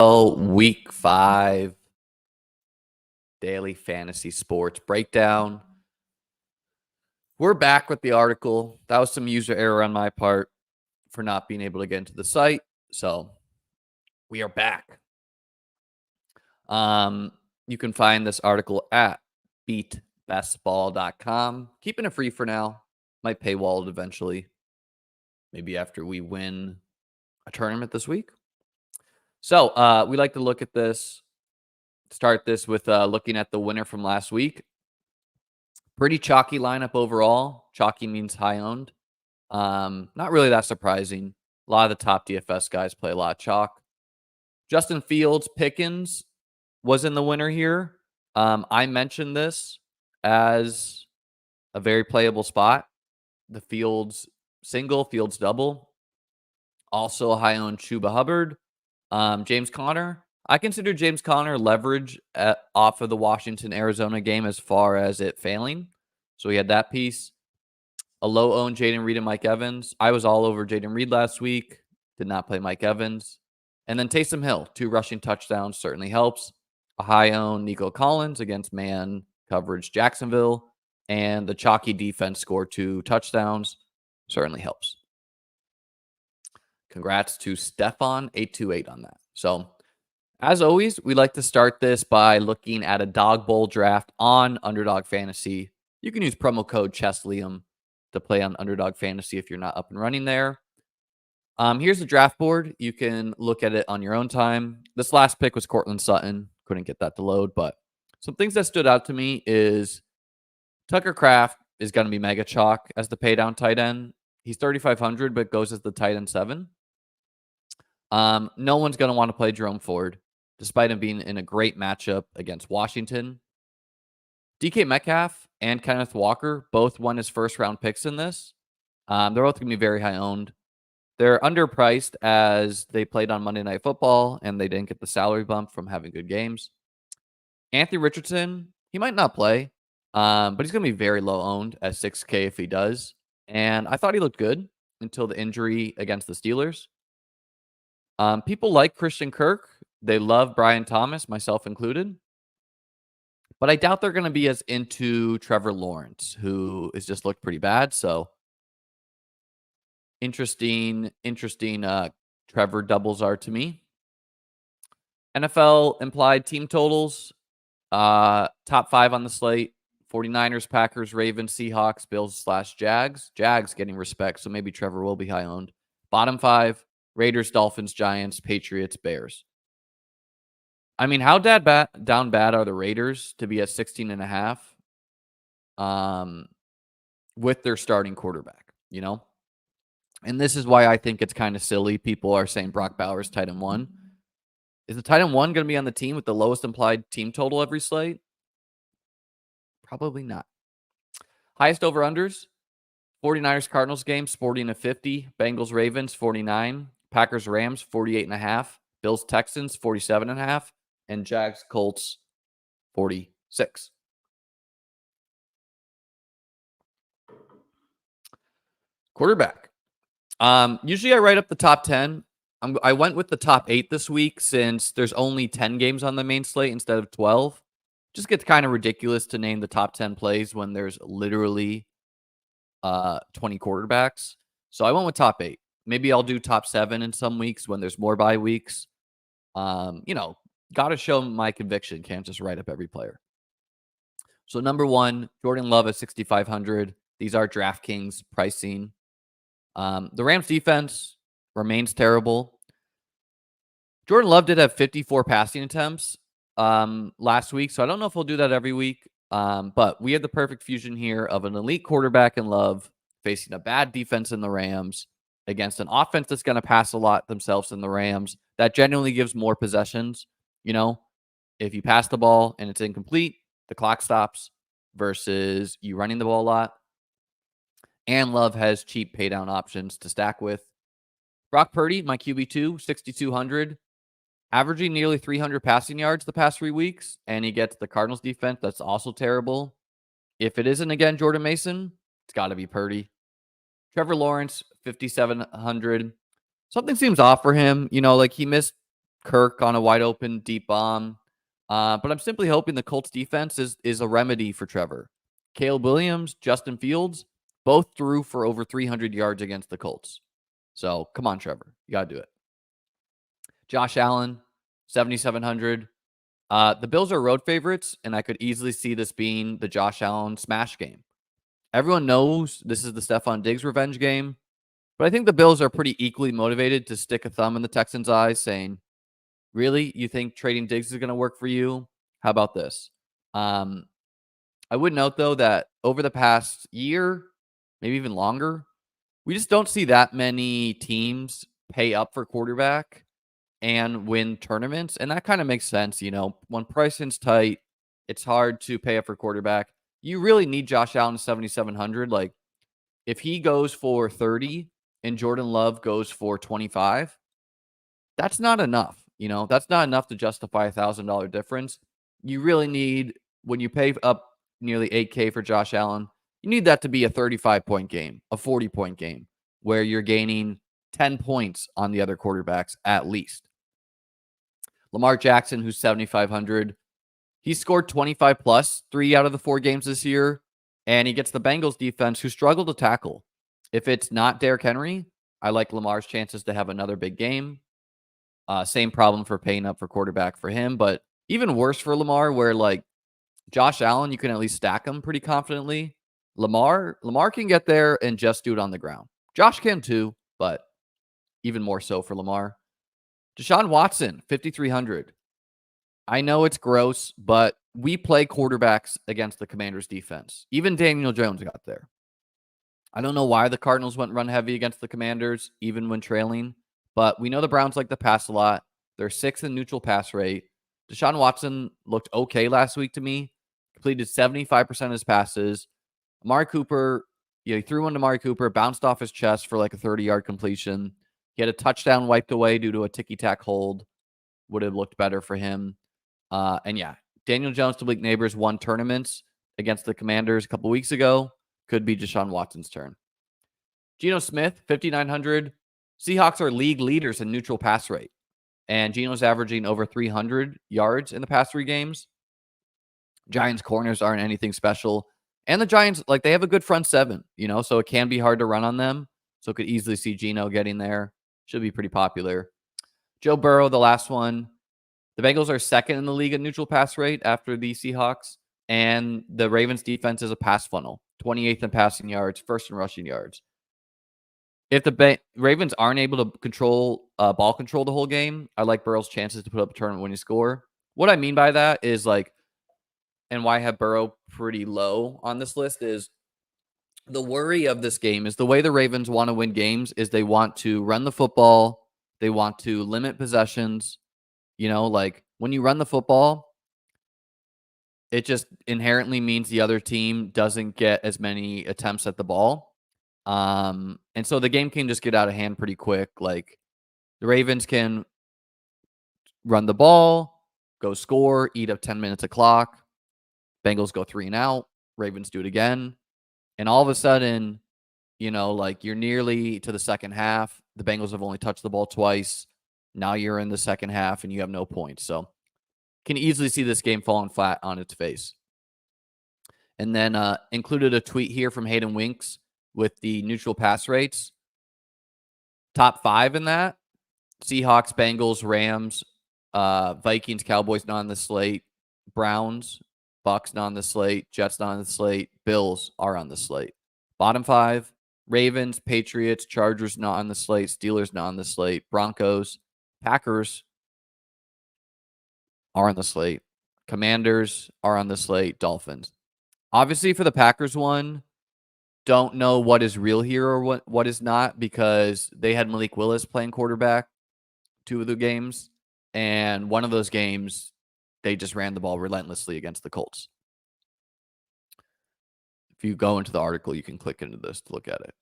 Week 5 daily fantasy sports breakdown. We're back with the article. That was some user error on my part for not being able to get into the site. So we are back. You can find this article at beatbestball.com. Keeping it free for now. Might paywall it eventually. Maybe after we win a tournament this week. So we like to look at this. Start this with looking at the winner from last week. Pretty chalky lineup overall. Chalky means high owned. Not really that surprising. A lot of the top DFS guys play a lot of chalk. Justin Fields, Pickens was in the winner here. I mentioned this as a very playable spot. The Fields single, Fields double. Also a high owned Chuba Hubbard. James Conner. I consider James Conner leverage off of the Washington-Arizona game as far as it failing. So we had that piece. A low-owned Jaden Reed and Mike Evans. I was all over Jaden Reed last week. Did not play Mike Evans. And then Taysom Hill. 2 rushing touchdowns certainly helps. A high-owned Nico Collins against man coverage Jacksonville. And the chalky defense scored 2 touchdowns. Certainly helps. Congrats to Stefan828 on that. So, as always, we like to start this by looking at a dog bowl draft on Underdog Fantasy. You can use promo code ChessLiam to play on Underdog Fantasy if you're not up and running there. Here's the draft board. You can look at it on your own time. This last pick was Cortland Sutton. Couldn't get that to load, but some things that stood out to me is Tucker Kraft is going to be mega chalk as the paydown tight end. He's 3,500, but goes as the tight end 7. No one's going to want to play Jerome Ford, despite him being in a great matchup against Washington. DK Metcalf and Kenneth Walker both won his first-round picks in this. They're both going to be very high-owned. They're underpriced as they played on Monday Night Football, and they didn't get the salary bump from having good games. Anthony Richardson, he might not play, but he's going to be very low-owned at 6K if he does. And I thought he looked good until the injury against the Steelers. People like Christian Kirk. They love Brian Thomas, myself included. But I doubt they're going to be as into Trevor Lawrence, who has just looked pretty bad. So interesting Trevor doubles are to me. NFL implied team totals. Top 5 on the slate. 49ers, Packers, Ravens, Seahawks, Bills / Jags. Jags getting respect, so maybe Trevor will be high owned. Bottom 5. Raiders, Dolphins, Giants, Patriots, Bears. I mean, how down bad are the Raiders to be at 16.5 with their starting quarterback, you know? And this is why I think it's kind of silly. People are saying Brock Bowers tight end 1. Is the tight end 1 going to be on the team with the lowest implied team total every slate? Probably not. Highest over-unders. 49ers Cardinals game, Sporting a 50. Bengals Ravens 49. Packers Rams 48.5. Bills Texans 47.5. And Jags Colts 46. Quarterback. Usually I write up the top 10. I went with the top 8 this week since there's only 10 games on the main slate instead of 12. Just gets kind of ridiculous to name the top 10 plays when there's literally 20 quarterbacks. So I went with top 8. Maybe I'll do top 7 in some weeks when there's more bye weeks. Got to show my conviction. Can't just write up every player. So number 1, Jordan Love at 6,500. These are DraftKings pricing. The Rams defense remains terrible. Jordan Love did have 54 passing attempts last week, so I don't know if we'll do that every week. But we have the perfect fusion here of an elite quarterback in Love facing a bad defense in the Rams against an offense that's going to pass a lot themselves in the Rams. That genuinely gives more possessions. You know, if you pass the ball and it's incomplete, the clock stops versus you running the ball a lot. And Love has cheap paydown options to stack with. Brock Purdy, my QB2, 6,200. Averaging nearly 300 passing yards the past 3 weeks, and he gets the Cardinals defense that's also terrible. If it isn't, again, Jordan Mason, it's got to be Purdy. Trevor Lawrence, 5,700. Something seems off for him. You know, like he missed Kirk on a wide open deep bomb. But I'm simply hoping the Colts defense is a remedy for Trevor. Caleb Williams, Justin Fields, both threw for over 300 yards against the Colts. So come on, Trevor. You got to do it. Josh Allen, 7,700. The Bills are road favorites, and I could easily see this being the Josh Allen smash game. Everyone knows this is the Stephon Diggs revenge game, but I think the Bills are pretty equally motivated to stick a thumb in the Texans' eyes, saying, really, you think trading Diggs is going to work for you? How about this? I would note, though, that over the past year, maybe even longer, we just don't see that many teams pay up for quarterback and win tournaments. And that kind of makes sense. When pricing's tight, it's hard to pay up for quarterback. You really need Josh Allen 7,700. Like, if he goes for 30 and Jordan Love goes for 25, that's not enough. That's not enough to justify a $1,000 difference. You really need, when you pay up nearly $8K for Josh Allen, you need that to be a 35-point game, a 40-point game, where you're gaining 10 points on the other quarterbacks at least. Lamar Jackson, who's 7,500, he scored 25 plus 3 out of the 4 games this year, and he gets the Bengals defense, who struggle to tackle. If it's not Derrick Henry, I like Lamar's chances to have another big game. Same problem for paying up for quarterback for him, but even worse for Lamar, where like Josh Allen, you can at least stack him pretty confidently. Lamar can get there and just do it on the ground. Josh can too, but even more so for Lamar. Deshaun Watson, 5,300. I know it's gross, but we play quarterbacks against the Commanders' defense. Even Daniel Jones got there. I don't know why the Cardinals went run heavy against the Commanders, even when trailing, but we know the Browns like to pass a lot. They're 6th in neutral pass rate. Deshaun Watson looked okay last week to me. Completed 75% of his passes. Amari Cooper, he threw one to Amari Cooper, bounced off his chest for like a 30-yard completion. He had a touchdown wiped away due to a ticky-tack hold. Would have looked better for him. And yeah, Daniel Jones to Malik Neighbors won tournaments against the Commanders a couple weeks ago. Could be Deshaun Watson's turn. Geno Smith, 5,900. Seahawks are league leaders in neutral pass rate. And Geno's averaging over 300 yards in the past 3 games. Giants corners aren't anything special. And the Giants, they have a good front 7, so it can be hard to run on them. So could easily see Geno getting there. Should be pretty popular. Joe Burrow, the last one. The Bengals are 2nd in the league in neutral pass rate after the Seahawks. And the Ravens defense is a pass funnel. 28th in passing yards, 1st in rushing yards. If the Ravens aren't able to control ball control the whole game, I like Burrow's chances to put up a tournament winning score. What I mean by that is and why I have Burrow pretty low on this list is the worry of this game is the way the Ravens want to win games is they want to run the football. They want to limit possessions. When you run the football, it just inherently means the other team doesn't get as many attempts at the ball. And so the game can just get out of hand pretty quick. The Ravens can run the ball, go score, eat up 10 minutes of clock. Bengals go 3 and out. Ravens do it again. And all of a sudden, you're nearly to the second half. The Bengals have only touched the ball twice. Now you're in the second half and you have no points. So can easily see this game falling flat on its face. And then included a tweet here from Hayden Winks with the neutral pass rates. Top 5 in that. Seahawks, Bengals, Rams, Vikings, Cowboys not on the slate. Browns, Bucks not on the slate. Jets not on the slate. Bills are on the slate. Bottom 5, Ravens, Patriots, Chargers not on the slate. Steelers not on the slate. Broncos, Packers are on the slate. Commanders are on the slate. Dolphins. Obviously, for the Packers one, don't know what is real here or what is not because they had Malik Willis playing quarterback 2 of the games. And one of those games, they just ran the ball relentlessly against the Colts. If you go into the article, you can click into this to look at it.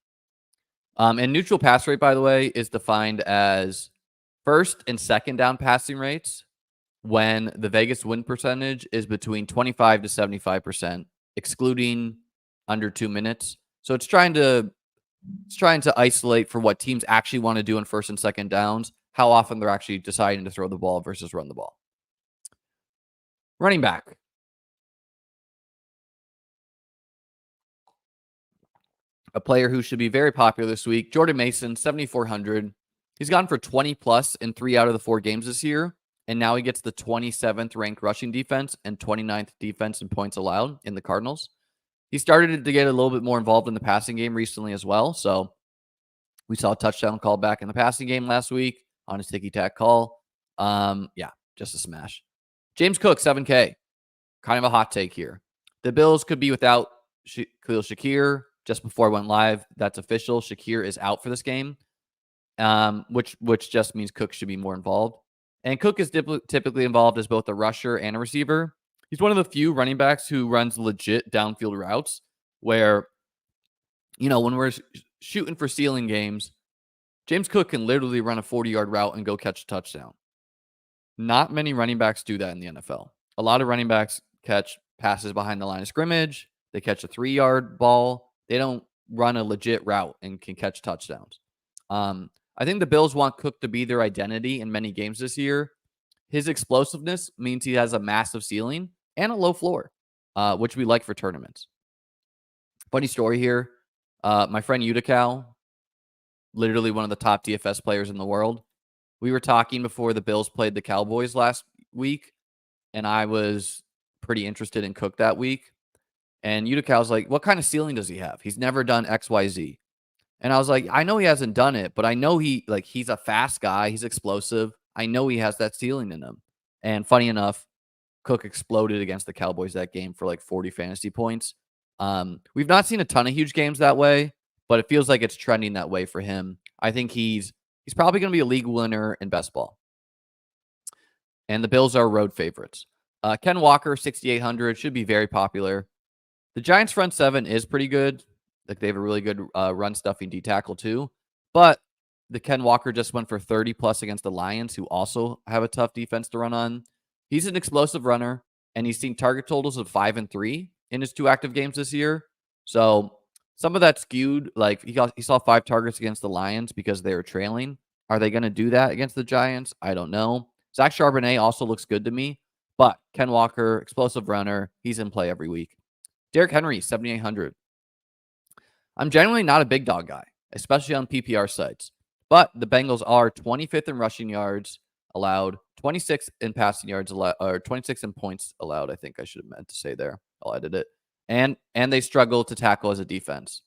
And neutral pass rate, by the way, is defined as first and second down passing rates when the Vegas win percentage is between 25 to 75%, excluding under 2 minutes. So it's trying to isolate for what teams actually want to do in first and second downs. how often they're actually deciding to throw the ball versus run the ball. Running back. A player who should be very popular this week, Jordan Mason, 7,400. He's gone for 20 plus in 3 out of the 4 games this year. And now he gets the 27th ranked rushing defense and 29th defense in points allowed in the Cardinals. He started to get a little bit more involved in the passing game recently as well. So we saw a touchdown call back in the passing game last week on his ticky-tack call. Yeah, just a smash. James Cook, 7K. Kind of a hot take here. The Bills could be without Khalil Shakir. Just before I went live, that's official. Shakir is out for this game, which just means Cook should be more involved. And Cook is typically involved as both a rusher and a receiver. He's one of the few running backs who runs legit downfield routes where, when we're shooting for ceiling games, James Cook can literally run a 40-yard route and go catch a touchdown. Not many running backs do that in the NFL. A lot of running backs catch passes behind the line of scrimmage. They catch a 3-yard ball. They don't run a legit route and can catch touchdowns. I think the Bills want Cook to be their identity in many games this year. His explosiveness means he has a massive ceiling and a low floor, which we like for tournaments. Funny story here. My friend Utica, literally one of the top DFS players in the world. We were talking before the Bills played the Cowboys last week, and I was pretty interested in Cook that week. And Utica was like, what kind of ceiling does he have? He's never done XYZ. And I was like, I know he hasn't done it, but I know he's a fast guy. He's explosive. I know he has that ceiling in him. And funny enough, Cook exploded against the Cowboys that game for like 40 fantasy points. We've not seen a ton of huge games that way, but it feels like it's trending that way for him. I think he's probably going to be a league winner in best ball. And the Bills are road favorites. Ken Walker, 6,800, should be very popular. The Giants' front seven is pretty good. Like, they have a really good run stuffing D tackle too. But the Ken Walker just went for 30 plus against the Lions, who also have a tough defense to run on. He's an explosive runner, and he's seen target totals of 5 and 3 in his 2 active games this year. So some of that skewed. Like, he saw 5 targets against the Lions because they were trailing. Are they going to do that against the Giants? I don't know. Zach Charbonnet also looks good to me. But Ken Walker, explosive runner, he's in play every week. Derrick Henry, 7,800. I'm generally not a big dog guy, especially on PPR sites. But the Bengals are 25th in rushing yards allowed, 26th in passing yards allowed, or 26th in points allowed. I think I should have meant to say there. I'll edit it. And they struggle to tackle as a defense.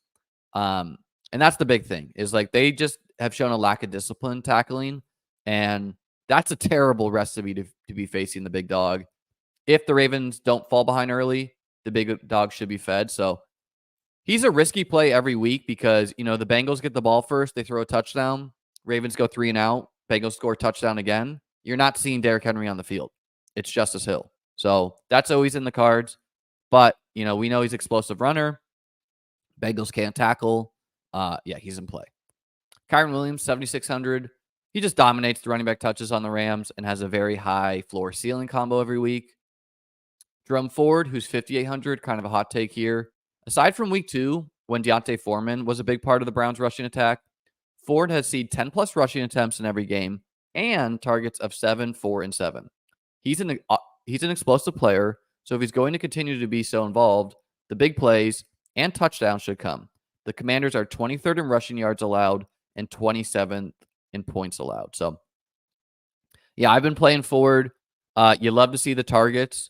And that's the big thing, is like they just have shown a lack of discipline tackling. And that's a terrible recipe to be facing the big dog. If the Ravens don't fall behind early, the big dog should be fed. So he's a risky play every week because, the Bengals get the ball first. They throw a touchdown. Ravens go 3 and out. Bengals score a touchdown again. You're not seeing Derrick Henry on the field. It's Justice Hill. So that's always in the cards. But, we know he's an explosive runner. Bengals can't tackle. He's in play. Kyren Williams, 7,600. He just dominates the running back touches on the Rams and has a very high floor ceiling combo every week. Jerome Ford, who's 5,800, kind of a hot take here. Aside from week 2, when Deontay Foreman was a big part of the Browns rushing attack, Ford has seen 10 plus rushing attempts in every game and targets of 7, 4, and 7. He's an explosive player, so if he's going to continue to be so involved, the big plays and touchdowns should come. The Commanders are 23rd in rushing yards allowed and 27th in points allowed. So, yeah, I've been playing Ford. You love to see the targets.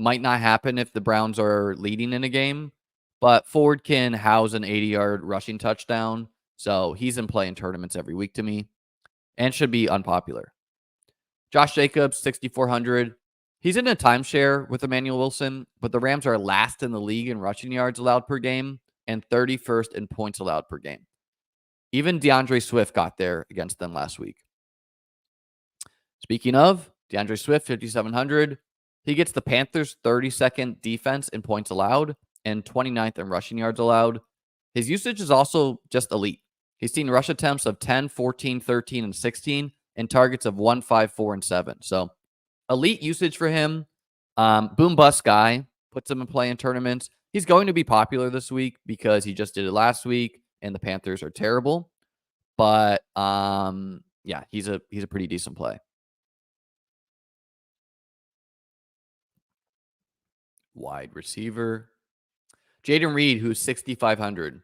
Might not happen if the Browns are leading in a game, but Ford can house an 80-yard rushing touchdown. So he's in play in tournaments every week to me and should be unpopular. Josh Jacobs, 6,400. He's in a timeshare with Emmanuel Wilson, but the Rams are last in the league in rushing yards allowed per game and 31st in points allowed per game. Even DeAndre Swift got there against them last week. Speaking of, DeAndre Swift, 5,700. He gets the Panthers' 32nd defense in points allowed and 29th in rushing yards allowed. His usage is also just elite. He's seen rush attempts of 10, 14, 13, and 16, and targets of 1, 5, 4, and 7. So elite usage for him. Boom bust guy. Puts him in play in tournaments. He's going to be popular this week because he just did it last week, and the Panthers are terrible. But yeah, he's a pretty decent play. Wide receiver. Jaden Reed, who's 6,500.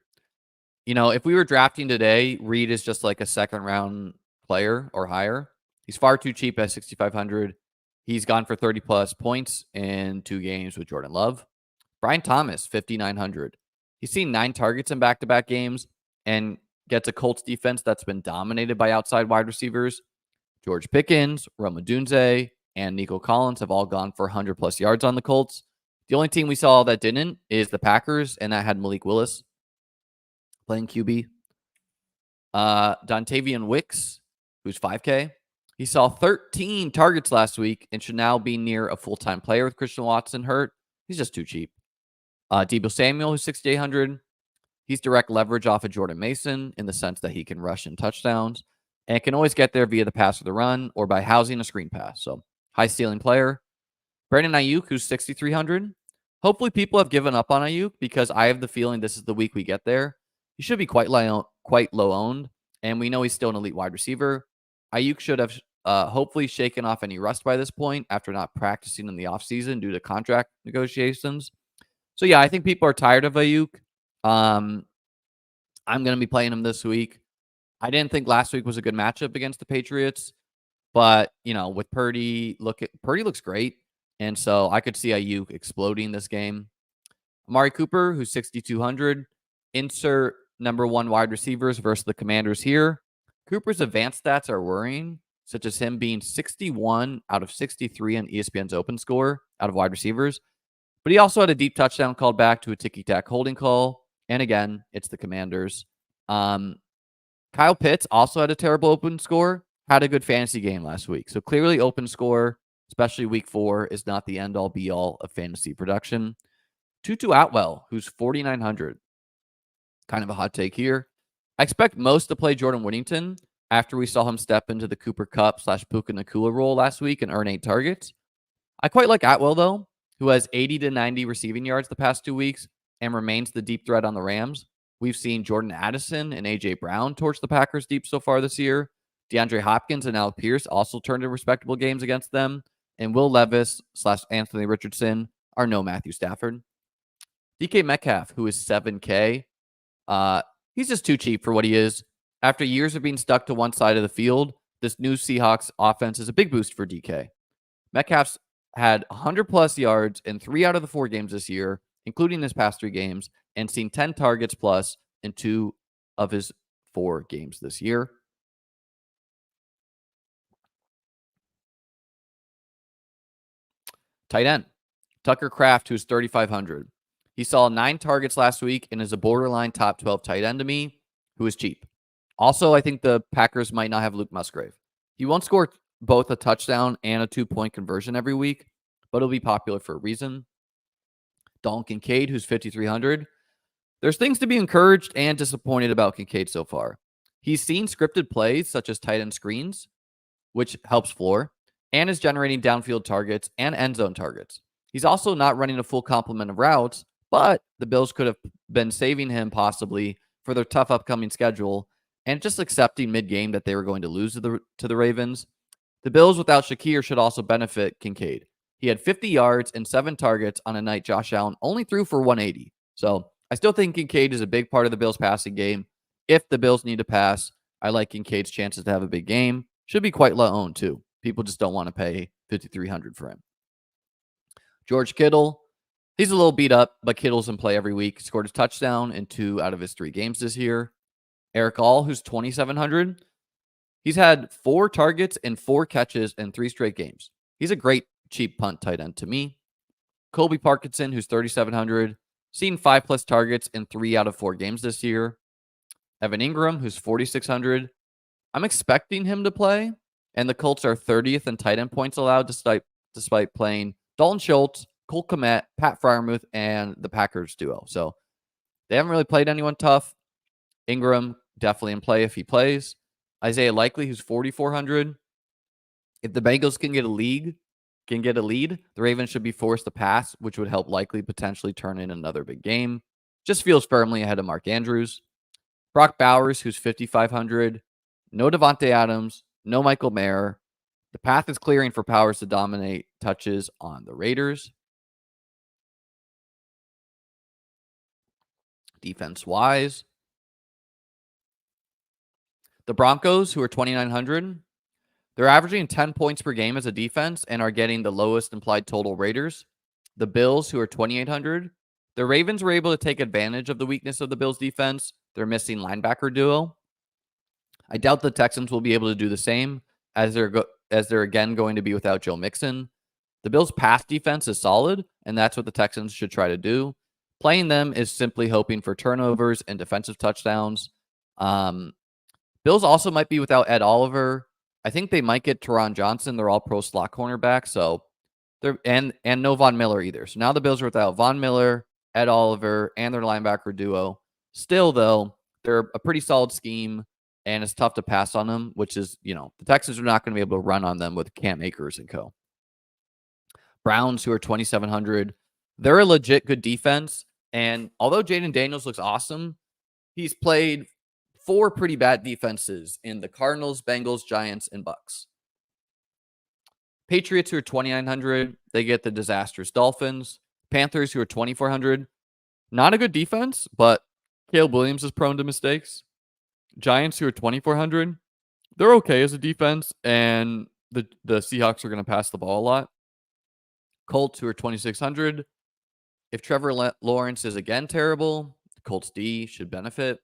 If we were drafting today, Reed is just like a second round player or higher. He's far too cheap at 6,500. He's gone for 30 plus points in 2 games with Jordan Love. Brian Thomas, 5,900. He's seen 9 targets in back to back games and gets a Colts defense that's been dominated by outside wide receivers. George Pickens, Roma Dunze, and Nico Collins have all gone for 100 plus yards on the Colts. The only team we saw that didn't is the Packers, and that had Malik Willis playing QB. Dontavian Wicks, who's 5K. He saw 13 targets last week and should now be near a full-time player with Christian Watson hurt. He's just too cheap. Deebo Samuel, who's 6,800. He's direct leverage off of Jordan Mason in the sense that he can rush in touchdowns and can always get there via the pass or the run or by housing a screen pass. So high ceiling player. Brandon Ayuk, who's 6,300. Hopefully people have given up on Ayuk because I have the feeling this is the week we get there. He should be quite low owned, and we know he's still an elite wide receiver. Ayuk should have hopefully shaken off any rust by this point after not practicing in the offseason due to contract negotiations. So, yeah, I think people are tired of Ayuk. I'm going to be playing him this week. I didn't think last week was a good matchup against the Patriots, but, with Purdy, Purdy looks great, and so I could see Ayuk exploding this game. Amari Cooper, who's 6,200. Insert number 1 wide receivers versus the Commanders here. Cooper's advanced stats are worrying, such as him being 61 out of 63 on ESPN's open score out of wide receivers. But he also had a deep touchdown called back to a ticky-tack holding call. And again, it's the Commanders. Kyle Pitts also had a terrible open score, had a good fantasy game last week. So clearly open score, especially week 4, is not the end-all be-all of fantasy production. Tutu Atwell, who's 4,900. Kind of a hot take here. I expect most to play Jordan Whittington after we saw him step into the Cooper Kupp / Puka Nacua role last week and earn 8 targets. I quite like Atwell, though, who has 80 to 90 receiving yards the past 2 weeks and remains the deep threat on the Rams. We've seen Jordan Addison and A.J. Brown torch the Packers deep so far this year. DeAndre Hopkins and Alec Pierce also turned in respectable games against them. And Will Levis / Anthony Richardson are no Matthew Stafford. DK Metcalf, who is 7K. He's just too cheap for what he is. After years of being stuck to one side of the field, this new Seahawks offense is a big boost for DK. Metcalf's had 100 plus yards in 3 out of the 4 games this year, including his past 3 games, and seen 10 targets plus in 2 of his 4 games this year. Tight end, Tucker Kraft, who's 3,500. He saw 9 targets last week and is a borderline top 12 tight end to me, who is cheap. Also, I think the Packers might not have Luke Musgrave. He won't score both a touchdown and a 2-point conversion every week, but he'll be popular for a reason. Dalton Kincaid, who's 5,300. There's things to be encouraged and disappointed about Kincaid so far. He's seen scripted plays such as tight end screens, which helps floor, and is generating downfield targets and end zone targets. He's also not running a full complement of routes, but the Bills could have been saving him possibly for their tough upcoming schedule and just accepting mid-game that they were going to lose to the Ravens. The Bills without Shakir should also benefit Kincaid. He had 50 yards and 7 targets on a night Josh Allen only threw for 180. So I still think Kincaid is a big part of the Bills passing game. If the Bills need to pass, I like Kincaid's chances to have a big game. Should be quite low owned too. People just don't want to pay $5,300 for him. George Kittle, he's a little beat up, but Kittle's in play every week. Scored a touchdown in 2 out of his 3 games this year. Eric All, who's 2,700. He's had 4 targets and 4 catches in 3 straight games. He's a great cheap punt tight end to me. Colby Parkinson, who's 3,700. Seen 5+ targets in 3 out of 4 games this year. Evan Ingram, who's 4,600. I'm expecting him to play, and the Colts are 30th in tight end points allowed despite playing Dalton Schultz, Cole Kmet, Pat Freiermuth, and the Packers duo. So they haven't really played anyone tough. Ingram definitely in play if he plays. Isaiah Likely, who's 4,400. If the Bengals can get a lead, the Ravens should be forced to pass, which would help Likely potentially turn in another big game. Just feels firmly ahead of Mark Andrews. Brock Bowers, who's 5,500. No Devontae Adams, No Michael Mayer. The path is clearing for Powers to dominate touches on the Raiders. Defense-wise, the Broncos, who are 2,900, they're averaging 10 points per game as a defense and are getting the lowest implied total Raiders. The Bills, who are 2,800, the Ravens were able to take advantage of the weakness of the Bills' defense. They're missing linebacker duo. I doubt the Texans will be able to do the same as they're again going to be without Joe Mixon. The Bills' pass defense is solid, and that's what the Texans should try to do. Playing them is simply hoping for turnovers and defensive touchdowns. Bills also might be without Ed Oliver. I think they might get Teron Johnson. They're all pro slot cornerback, so they're and no Von Miller either. So now the Bills are without Von Miller, Ed Oliver, and their linebacker duo. Still, though, they're a pretty solid scheme, and it's tough to pass on them, which is, the Texans are not going to be able to run on them with Cam Akers and co. Browns, who are 2,700, they're a legit good defense. And although Jaden Daniels looks awesome, he's played 4 pretty bad defenses in the Cardinals, Bengals, Giants, and Bucks. Patriots, who are 2,900, they get the disastrous Dolphins. Panthers, who are 2,400, not a good defense, but Caleb Williams is prone to mistakes. Giants, who are 2,400, they're okay as a defense, and the Seahawks are going to pass the ball a lot. Colts, who are 2,600, if Trevor Lawrence is again terrible, the Colts D should benefit.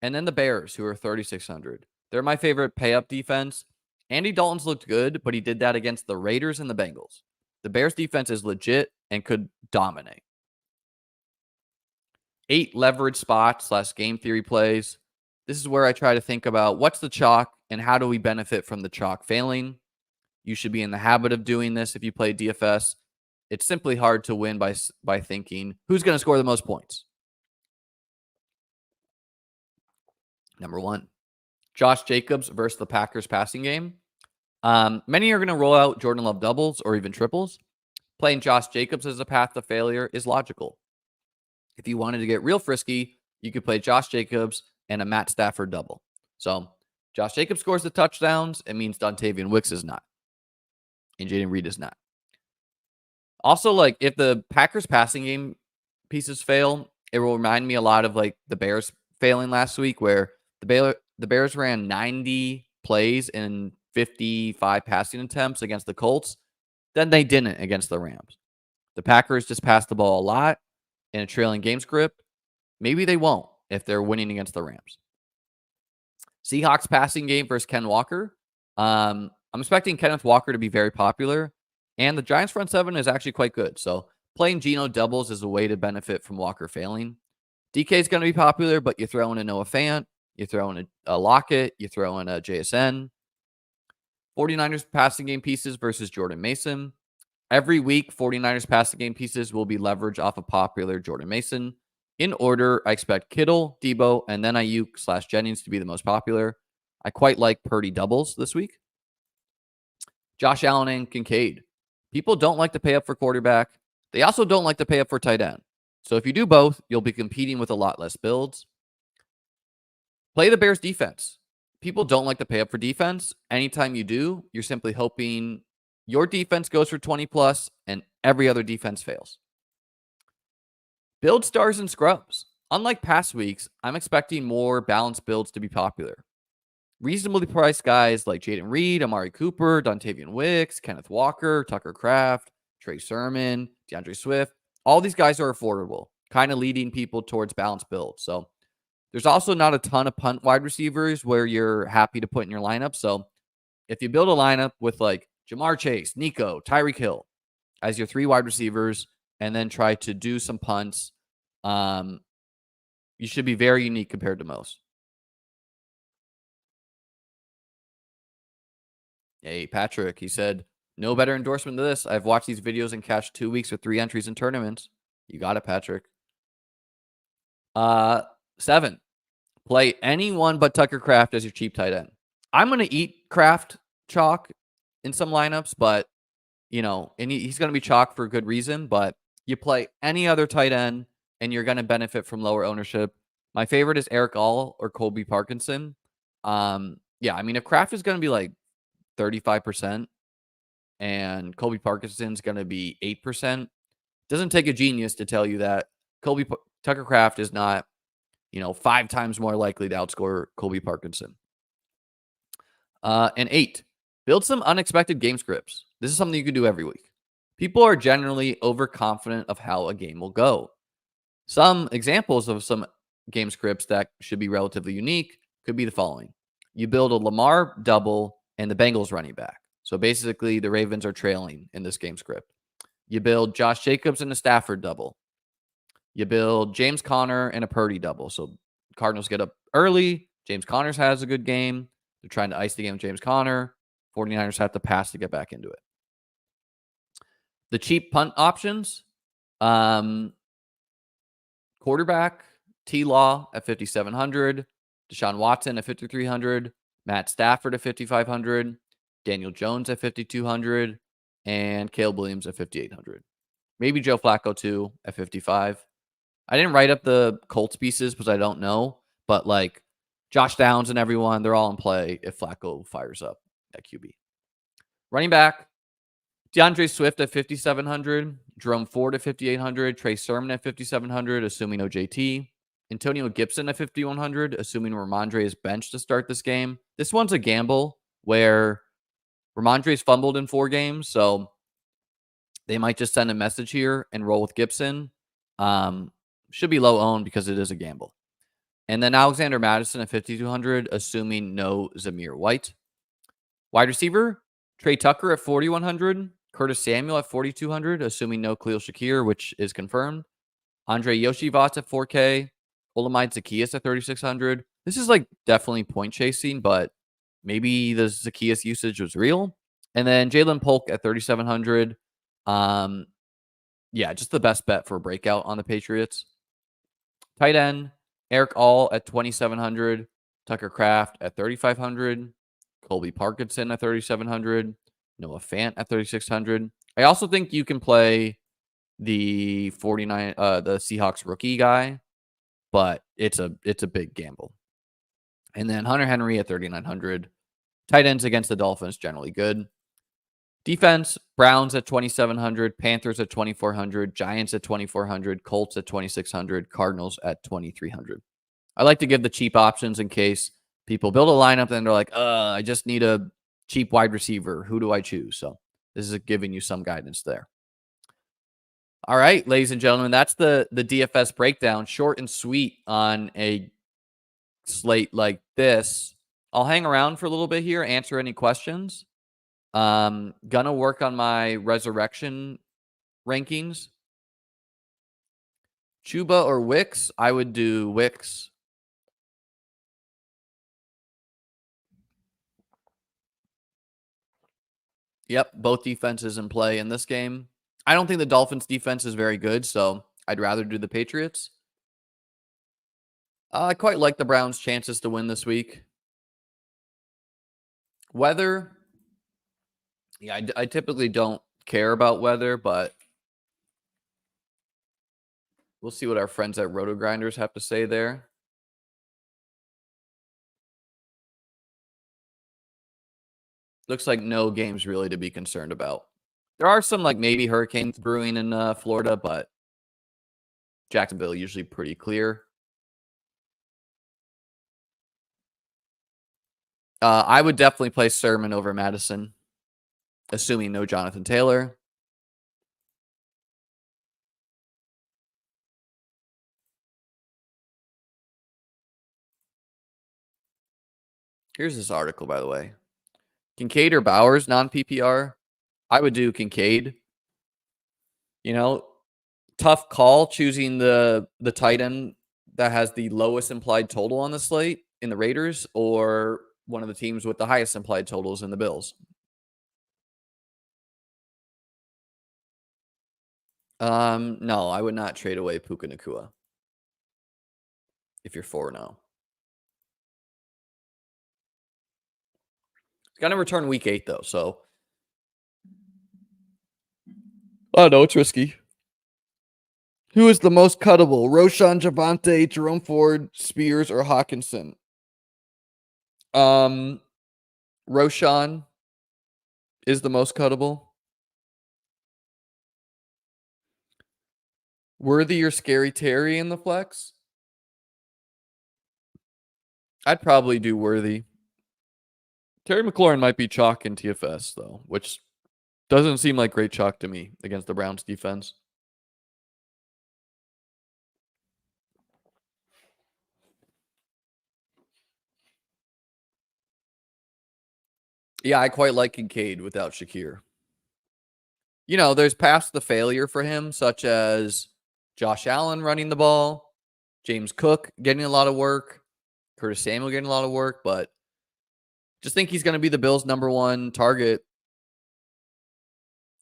And then the Bears, who are 3,600. They're my favorite pay-up defense. Andy Dalton's looked good, but he did that against the Raiders and the Bengals. The Bears defense is legit and could dominate. 8 leverage spots / game theory plays. This is where I try to think about what's the chalk and how do we benefit from the chalk failing. You should be in the habit of doing this if you play DFS. It's simply hard to win by thinking who's going to score the most points. Number 1, Josh Jacobs versus the Packers passing game. Many are going to roll out Jordan Love doubles or even triples. Playing Josh Jacobs as a path to failure is logical. If you wanted to get real frisky, you could play Josh Jacobs and a Matt Stafford double. So Josh Jacobs scores the touchdowns. It means Dontavian Wicks is not. And Jaden Reed is not. Also, if the Packers passing game pieces fail, it will remind me a lot of the Bears failing last week, where the Bears ran 90 plays in 55 passing attempts against the Colts. Then they didn't against the Rams. The Packers just passed the ball a lot in a trailing game script. Maybe they won't if they're winning against the Rams. Seahawks passing game versus Ken Walker. I'm expecting Kenneth Walker to be very popular. And the Giants front 7 is actually quite good. So playing Geno doubles is a way to benefit from Walker failing. DK is going to be popular, but you throw in a Noah Fant, you throw in a Lockett, you throw in a JSN. 49ers passing game pieces versus Jordan Mason. Every week, 49ers passing game pieces will be leveraged off of popular Jordan Mason. In order, I expect Kittle, Debo, and then Ayuk / Jennings to be the most popular. I quite like Purdy doubles this week. Josh Allen and Kincaid. People don't like to pay up for quarterback. They also don't like to pay up for tight end. So if you do both, you'll be competing with a lot less builds. Play the Bears defense. People don't like to pay up for defense. Anytime you do, you're simply hoping your defense goes for 20 plus and every other defense fails. Build stars and scrubs. Unlike past weeks, I'm expecting more balanced builds to be popular. Reasonably priced guys like Jaden Reed, Amari Cooper, Dontavian Wicks, Kenneth Walker, Tucker Kraft, Trey Sermon, DeAndre Swift. All these guys are affordable, kind of leading people towards balanced builds. So there's also not a ton of punt wide receivers where you're happy to put in your lineup. So if you build a lineup with Jamar Chase, Nico, Tyreek Hill as your 3 wide receivers, and then try to do some punts, you should be very unique compared to most. Hey, Patrick, he said, no better endorsement than this. I've watched these videos and cashed 2 weeks with 3 entries in tournaments. You got it, Patrick. 7, play anyone but Tucker Kraft as your cheap tight end. I'm going to eat Kraft chalk in some lineups, but, and he's going to be chalk for a good reason, but you play any other tight end and you're going to benefit from lower ownership. My favorite is Eric All or Colby Parkinson. If Kraft is going to be 35%, and Colby Parkinson's going to be 8%. Doesn't take a genius to tell you that Tucker Kraft is not, 5 times more likely to outscore Colby Parkinson. And 8, build some unexpected game scripts. This is something you can do every week. People are generally overconfident of how a game will go. Some examples of some game scripts that should be relatively unique could be the following. You build a Lamar double and the Bengals running back. So basically, the Ravens are trailing in this game script. You build Josh Jacobs and a Stafford double. You build James Conner and a Purdy double. So Cardinals get up early. James Conner has a good game. They're trying to ice the game with James Conner. 49ers have to pass to get back into it. The cheap punt options. Quarterback, T-Law at 5,700. Deshaun Watson at 5,300. Matt Stafford at 5,500. Daniel Jones at 5,200. And Caleb Williams at 5,800. Maybe Joe Flacco too at 55. I didn't write up the Colts pieces because I don't know. But like Josh Downs and everyone, they're all in play if Flacco fires up at QB. Running back, DeAndre Swift at 5,700. Jerome Ford at 5,800. Trey Sermon at 5,700, assuming no JT. Antonio Gibson at 5,100, assuming Ramondre is benched to start this game. This one's a gamble where Ramondre's fumbled in 4 games, so they might just send a message here and roll with Gibson. Should be low owned because it is a gamble. And then Alexander Madison at 5,200, assuming no Zamir White. Wide receiver, Trey Tucker at 4,100. Curtis Samuel at 4,200, assuming no Khalil Shakir, which is confirmed. Andre Yoshivats at 4K. Olamide Zacchaeus at 3,600. This is like definitely point chasing, but maybe the Zacchaeus usage was real. And then Jalen Polk at 3,700. Yeah, just the best bet for a breakout on the Patriots. Tight end, Eric All at 2,700. Tucker Kraft at 3,500. Colby Parkinson at 3,700. Noah Fant at 3,600. I also think you can play the the Seahawks rookie guy, but it's a big gamble. And then Hunter Henry at 3,900. Tight ends against the Dolphins, generally good. Defense, Browns at 2,700, Panthers at 2,400, Giants at 2,400, Colts at 2,600, Cardinals at 2,300. I like to give the cheap options in case people build a lineup and they're like, I just need a cheap wide receiver. Who do I choose? So this is giving you some guidance there. All right, ladies and gentlemen, that's the DFS breakdown. Short and sweet on a slate like this. I'll hang around for a little bit here, answer any questions. Gonna work on my resurrection rankings. Chuba or Wicks? I would do Wicks. Yep, both defenses in play in this game. I don't think the Dolphins defense is very good, so I'd rather do the Patriots. I quite like the Browns' chances to win this week. Weather. Yeah, I typically don't care about weather, but we'll see what our friends at Roto Grinders have to say there. Looks like no games really to be concerned about. There are some like maybe hurricanes brewing in Florida, but Jacksonville usually pretty clear. I would definitely play Sermon over Madison, assuming no Jonathan Taylor. Here's this article, by the way. Kincaid or Bowers, non-PPR? I would do Kincaid. Tough call choosing the tight end that has the lowest implied total on the slate in the Raiders or one of the teams with the highest implied totals in the Bills. No, I would not trade away Puka Nacua if you're 4-0. It's going to return week 8, though, so. Oh, no, it's risky. Who is the most cuttable? Roshan, Javonte, Jerome Ford, Spears, or Hawkinson? Roshan. is the most cuttable. Worthy or Scary Terry in the flex? I'd probably do Worthy. Terry McLaurin might be chalk in TFS, though, which doesn't seem like great chalk to me against the Browns defense. Yeah, I quite like Kincaid without Shakir. You know, there's past the failure for him, such as Josh Allen running the ball, James Cook getting a lot of work, Curtis Samuel getting a lot of work, but just think he's going to be the Bills' #1 target.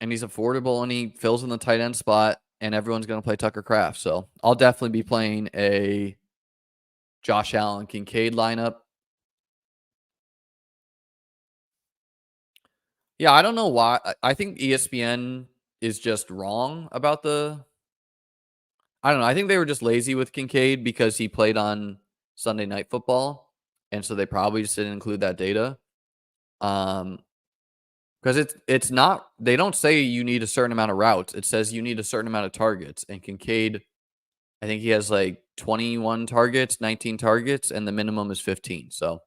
And he's affordable and he fills in the tight end spot, and everyone's going to play Tucker Kraft. So I'll definitely be playing a Josh Allen Kincaid lineup. Yeah, I don't know why. I think ESPN is just wrong about I don't know. I think they were just lazy with Kincaid because he played on Sunday Night Football. And so they probably just didn't include that data. Because it's not, they don't say you need a certain amount of routes. It says you need a certain amount of targets. And Kincaid, I think he has like 21 targets, 19 targets, and the minimum is 15. So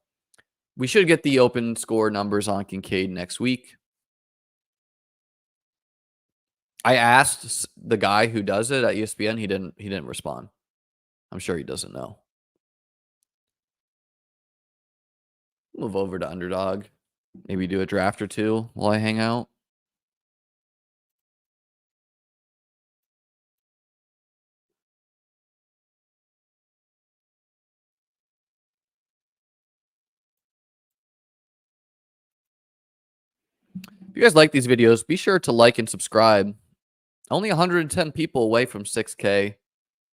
we should get the open score numbers on Kincaid next week. I asked the guy who does it at ESPN. He didn't respond. I'm sure he doesn't know. Move over to Underdog. Maybe do a draft or two while I hang out. If you guys like these videos, be sure to like and subscribe. Only 110 people away from 6K.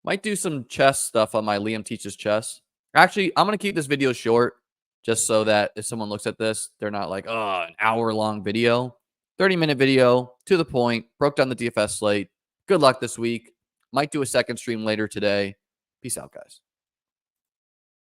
Might do some chess stuff on my Liam Teaches Chess. Actually, I'm going to keep this video short just so that if someone looks at this, they're not like, oh, an hour-long video. 30-minute video, to the point, broke down the DFS slate. Good luck this week. Might do a second stream later today. Peace out, guys.